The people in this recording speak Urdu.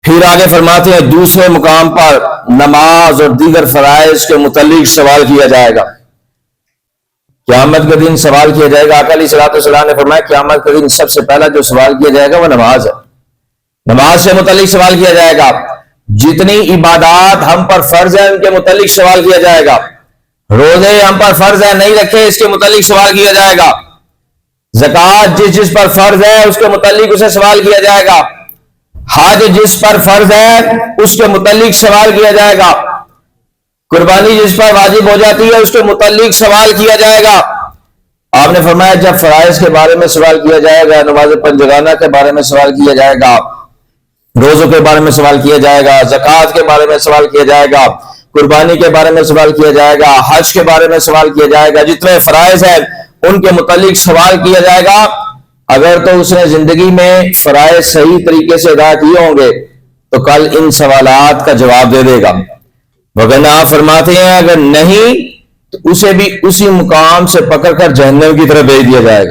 پھر آگے فرماتے ہیں دوسرے مقام پر نماز اور دیگر فرائض کے متعلق سوال کیا جائے گا. قیامت کے دن سوال کیا جائے گا. آقا علیہ الصلوۃ والسلام نے فرمایا قیامت کے دن سب سے پہلا جو سوال کیا جائے گا وہ نماز ہے. نماز سے متعلق سوال کیا جائے گا. جتنی عبادات ہم پر فرض ہیں ان کے متعلق سوال کیا جائے گا. روزے ہم پر فرض ہے نہیں رکھے اس کے متعلق سوال کیا جائے گا. زکوٰۃ جس پر فرض ہے اس کے متعلق اسے سوال کیا جائے گا. حج جس پر فرض ہے اس کے متعلق سوال کیا جائے گا. قربانی جس پر واجب ہو جاتی ہے اس کے متعلق سوال کیا جائے گا. آپ نے فرمایا جب فرائض کے بارے میں سوال کیا جائے گا، نماز پنجگانہ کے بارے میں سوال کیا جائے گا، روزوں کے بارے میں سوال کیا جائے گا، زکوٰۃ کے بارے میں سوال کیا جائے گا، قربانی کے بارے میں سوال کیا جائے گا، حج کے بارے میں سوال کیا جائے گا، جتنے فرائض ہیں ان کے متعلق سوال کیا جائے گا. اگر تو اس نے زندگی میں فرائض صحیح طریقے سے ادا کیے ہوں گے تو کل ان سوالات کا جواب دے دے گا. وگرنہ آپ فرماتے ہیں اگر نہیں تو اسے بھی اسی مقام سے پکڑ کر جہنم کی طرف بھیج دیا جائے گا.